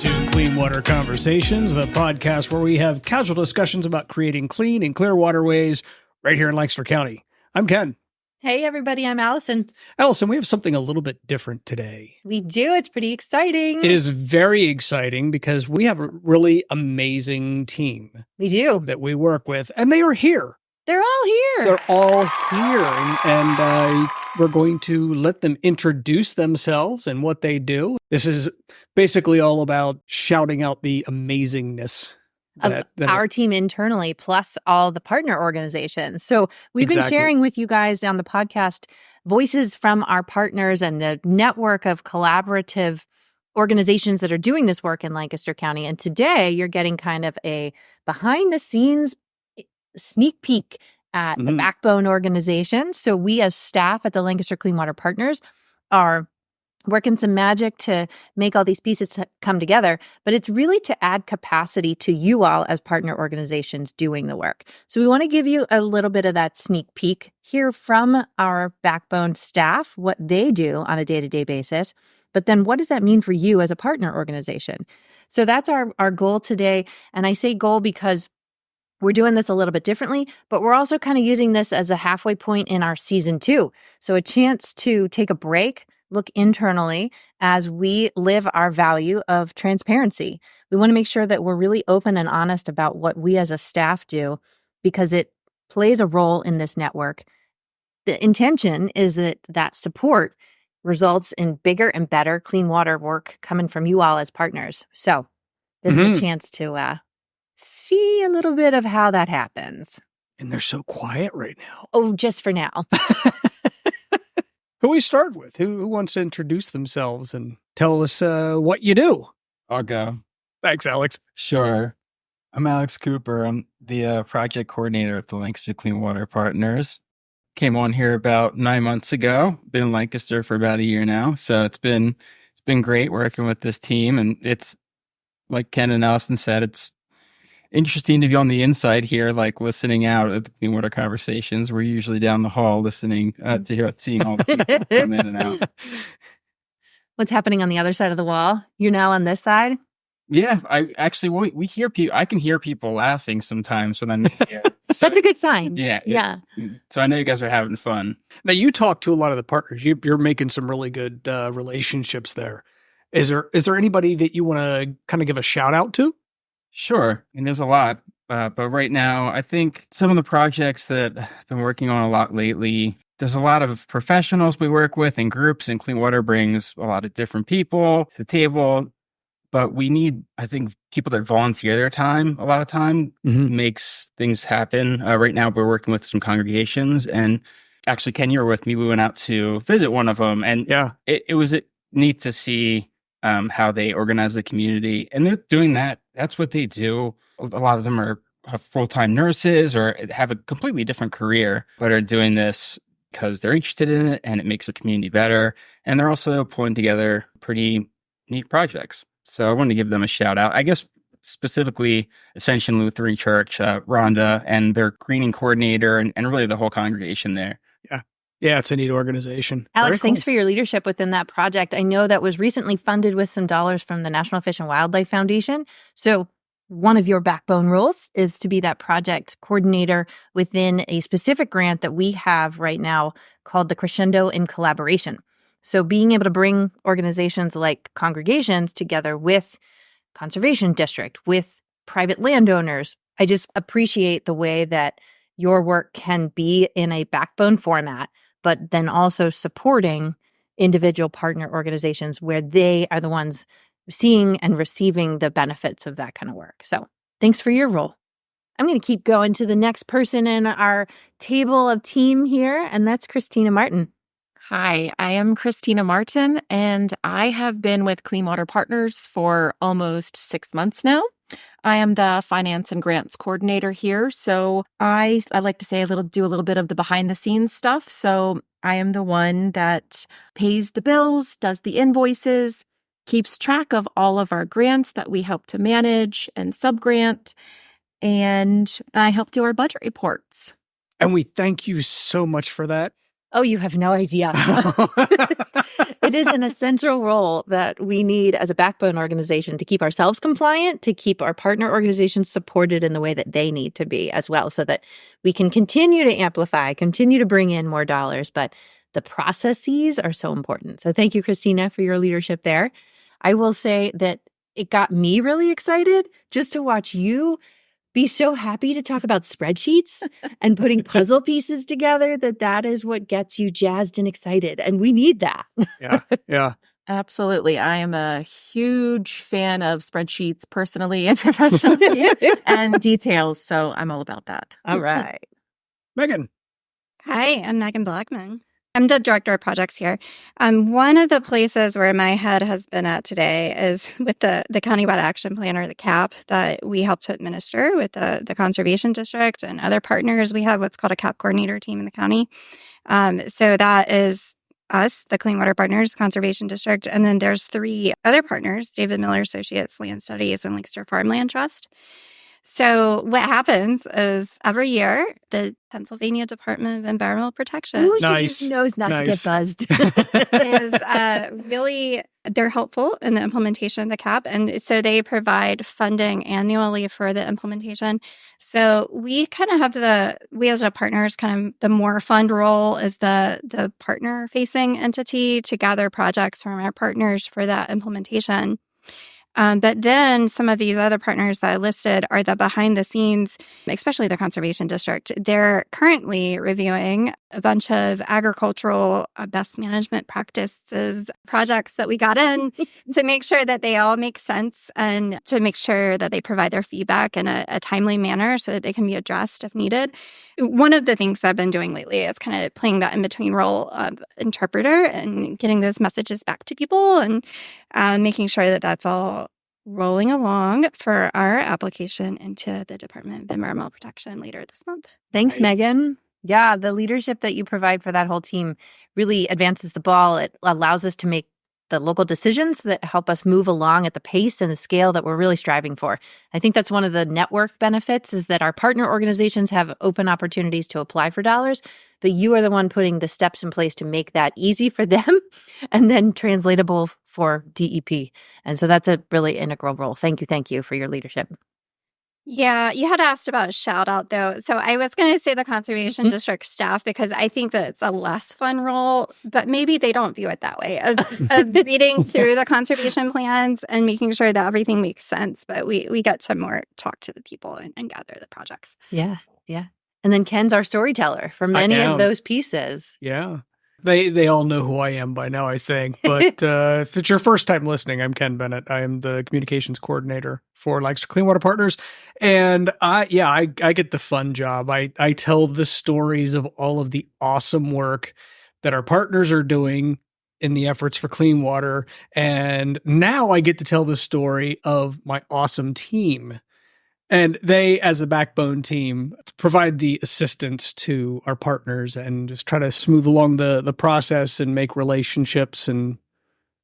to Clean Water Conversations, the podcast where we have casual discussions about creating clean and clear waterways right here in Lancaster County. I'm Ken. Hey, everybody. I'm Allison. Allison, we have something a little bit different today. We do. It's pretty exciting. It is very exciting because we have a really amazing team. We do. That we work with, and they are here. They're all here. They're all here, and we're going to let them introduce themselves and what they do. This is basically all about shouting out the amazingness of our team internally, plus all the partner organizations. So we've been sharing with you guys on the podcast voices from our partners and the network of collaborative organizations that are doing this work in Lancaster County. And today you're getting kind of a behind the scenes sneak peek at the backbone organization. So we as staff at the Lancaster Clean Water Partners are working some magic to make all these pieces come together, but it's really to add capacity to you all as partner organizations doing the work. So we want to give you a little bit of that sneak peek, hear from our backbone staff, what they do on a day-to-day basis, but then what does that mean for you as a partner organization? So that's our goal today. And I say goal because we're doing this a little bit differently, but we're also kind of using this as a halfway point in our season 2. So a chance to take a break, look internally as we live our value of transparency. We want to make sure that we're really open and honest about what we as a staff do because it plays a role in this network. The intention is that support results in bigger and better clean water work coming from you all as partners. So this is a chance to see a little bit of how that happens. And they're so quiet right now. Oh, just for now. Who we start with? Who wants to introduce themselves and tell us what you do? I'll go. Thanks, Alex. Sure. I'm Alex Cooper. I'm the project coordinator at the Lancaster Clean Water Partners. Came on here about 9 months ago. Been in Lancaster for about a year now. So it's been great working with this team. And it's, like Ken and Allison said, it's interesting to be on the inside here, like listening out at the Clean Water Conversations. We're usually down the hall listening seeing all the people come in and out. What's happening on the other side of the wall? You're now on this side? Yeah, we hear people. I can hear people laughing sometimes when I'm here. So, that's a good sign. Yeah. So I know you guys are having fun. Now you talk to a lot of the partners. You're making some really good relationships there. Is there anybody that you want to kind of give a shout out to? Sure. And there's a lot. But right now, I think some of the projects that I've been working on a lot lately, there's a lot of professionals we work with in groups, and Clean Water brings a lot of different people to the table. But we need, I think, people that volunteer their time a lot of time makes things happen. Right now, we're working with some congregations. And actually, Ken, you were with me. We went out to visit one of them. And it was neat to see how they organize the community. And they're doing that. That's what they do. A lot of them are full-time nurses or have a completely different career, but are doing this because they're interested in it and it makes the community better. And they're also pulling together pretty neat projects. So I wanted to give them a shout out. I guess specifically Ascension Lutheran Church, Rhonda, and their greening coordinator and really the whole congregation there. Yeah, it's a neat organization. Alex, thanks for your leadership within that project. I know that was recently funded with some dollars from the National Fish and Wildlife Foundation. So one of your backbone roles is to be that project coordinator within a specific grant that we have right now called the Crescendo in Collaboration. So being able to bring organizations like congregations together with conservation district, with private landowners. I just appreciate the way that your work can be in a backbone format, but then also supporting individual partner organizations where they are the ones seeing and receiving the benefits of that kind of work. So thanks for your role. I'm going to keep going to the next person in our table of team here, and that's Christina Martin. Hi, I am Christina Martin, and I have been with Clean Water Partners for almost 6 months now. I am the finance and grants coordinator here. So I like to say do a little bit of the behind the scenes stuff. So I am the one that pays the bills, does the invoices, keeps track of all of our grants that we help to manage and subgrant, and I help do our budget reports. And we thank you so much for that. Oh, you have no idea. It is an essential role that we need as a backbone organization to keep ourselves compliant, to keep our partner organizations supported in the way that they need to be as well, so that we can continue to amplify, continue to bring in more dollars. But the processes are so important. So thank you, Christina, for your leadership there. I will say that it got me really excited just to watch you be so happy to talk about spreadsheets and putting puzzle pieces together, that is what gets you jazzed and excited. And we need that. Yeah. Absolutely. I am a huge fan of spreadsheets personally and professionally and details. So I'm all about that. All right. Megan. Hi, I'm Megan Blackman. I'm the director of projects here. One of the places where my head has been at today is with the Countywide Action Plan, or the CAP, that we help to administer with the Conservation District and other partners. We have what's called a CAP coordinator team in the county. So that is us, the Clean Water Partners, the Conservation District, and then there's 3 other partners, David Miller Associates, Land Studies, and Lancaster Farmland Trust. So what happens is every year, the Pennsylvania Department of Environmental Protection Ooh, she knows not to get buzzed. is really, they're helpful in the implementation of the CAP. And so they provide funding annually for the implementation. So we kind of have we as a partners, kind of the more fund role is the partner facing entity to gather projects from our partners for that implementation. But then some of these other partners that I listed are the behind the scenes, especially the Conservation District. They're currently reviewing a bunch of agricultural best management practices projects that we got in to make sure that they all make sense and to make sure that they provide their feedback in a timely manner so that they can be addressed if needed. One of the things I've been doing lately is kind of playing that in-between role of interpreter and getting those messages back to people and making sure that that's all rolling along for our application into the Department of Environmental Protection later this month. Thanks, Megan. Yeah, the leadership that you provide for that whole team really advances the ball. It allows us to make the local decisions that help us move along at the pace and the scale that we're really striving for. I think that's one of the network benefits, is that our partner organizations have open opportunities to apply for dollars, but you are the one putting the steps in place to make that easy for them and then translatable for DEP. And so that's a really integral role. Thank you for your leadership. Yeah, you had asked about a shout out though. So I was going to say the Conservation District staff, because I think that it's a less fun role, but maybe they don't view it that way, of reading through the conservation plans and making sure that everything makes sense. But we get to more talk to the people and gather the projects. Yeah. And then Ken's our storyteller for many of those pieces. Yeah. They all know who I am by now, I think. But if it's your first time listening, I'm Ken Bennett. I am the communications coordinator for Lancaster Clean Water Partners. And I get the fun job. I tell the stories of all of the awesome work that our partners are doing in the efforts for clean water. And now I get to tell the story of my awesome team. And they, as a backbone team, provide the assistance to our partners and just try to smooth along the process and make relationships and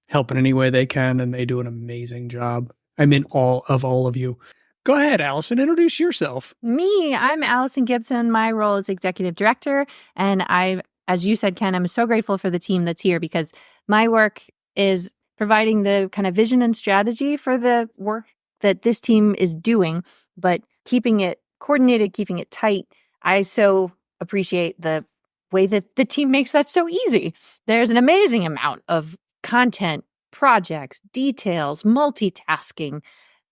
help in any way they can. And they do an amazing job. I'm in awe of all of you. Go ahead, Allison, introduce yourself. Me, I'm Allison Gibson. My role is executive director. And as you said, Ken, I'm so grateful for the team that's here, because my work is providing the kind of vision and strategy for the work that this team is doing, but keeping it coordinated, keeping it tight. I so appreciate the way that the team makes that so easy. There's an amazing amount of content, projects, details, multitasking.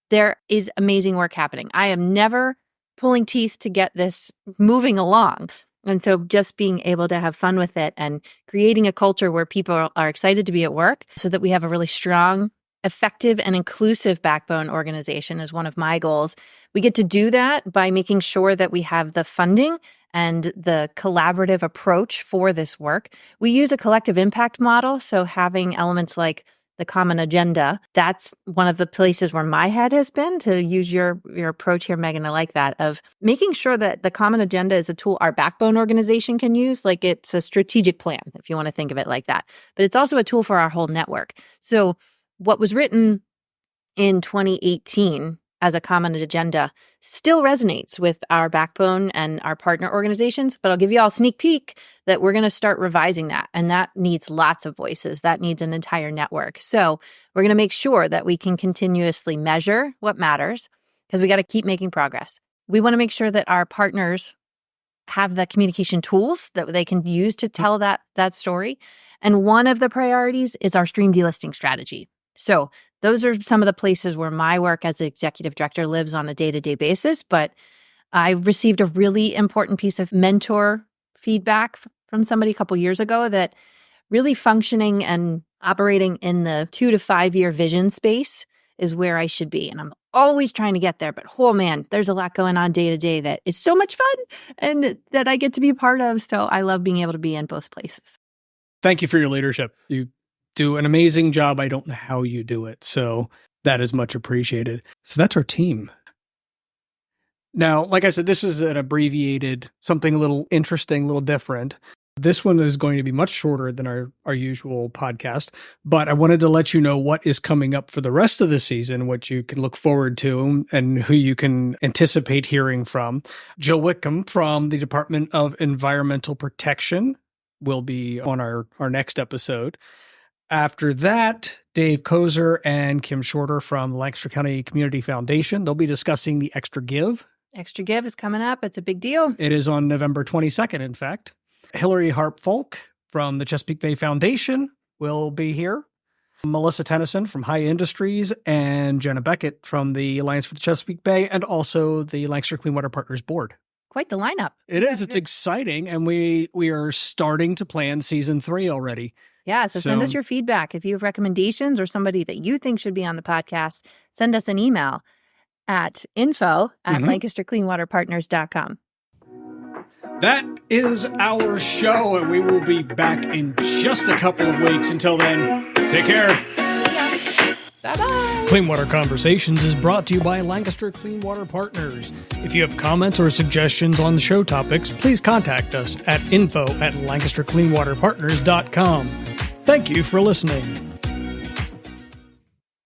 There is amazing work happening. I am never pulling teeth to get this moving along. And so just being able to have fun with it and creating a culture where people are excited to be at work so that we have a really strong, effective and inclusive backbone organization is one of my goals. We get to do that by making sure that we have the funding and the collaborative approach for this work. We use a collective impact model, so having elements like the common agenda, that's one of the places where my head has been, to use your approach here, Megan. I like that, of making sure that the common agenda is a tool our backbone organization can use, like it's a strategic plan, if you want to think of it like that. But it's also a tool for our whole network. So what was written in 2018 as a common agenda still resonates with our backbone and our partner organizations. But I'll give you all a sneak peek that we're going to start revising that. And that needs lots of voices. That needs an entire network. So we're going to make sure that we can continuously measure what matters, because we got to keep making progress. We want to make sure that our partners have the communication tools that they can use to tell that story. And one of the priorities is our stream delisting strategy. So those are some of the places where my work as executive director lives on a day-to-day basis. But I received a really important piece of mentor feedback from somebody a couple years ago that really functioning and operating in the 2 to 5 year vision space is where I should be. And I'm always trying to get there. But oh man, there's a lot going on day to day that is so much fun and that I get to be a part of. So I love being able to be in both places. Thank you for your leadership. You do an amazing job. I don't know how you do it. So that is much appreciated. So that's our team. Now, like I said, this is an abbreviated, something a little interesting, a little different. This one is going to be much shorter than our usual podcast, but I wanted to let you know what is coming up for the rest of the season, what you can look forward to, and who you can anticipate hearing from. Jill Wickham from the Department of Environmental Protection will be on our next episode. After that, Dave Kozer and Kim Shorter from the Lancaster County Community Foundation, they'll be discussing the Extra Give. Extra Give is coming up. It's a big deal. It is on November 22nd, in fact. Hillary Harp-Folk from the Chesapeake Bay Foundation will be here. Melissa Tennyson from High Industries and Jenna Beckett from the Alliance for the Chesapeake Bay and also the Lancaster Clean Water Partners Board. Quite the lineup. It is. It's exciting. And we are starting to plan season 3 already. Yeah, so send us your feedback. If you have recommendations or somebody that you think should be on the podcast, send us an email at info@lancastercleanwaterpartners.com. That is our show, and we will be back in just a couple of weeks. Until then, take care. Yeah. Bye-bye. Clean Water Conversations is brought to you by Lancaster Clean Water Partners. If you have comments or suggestions on the show topics, please contact us at info@lancastercleanwaterpartners.com. Thank you for listening.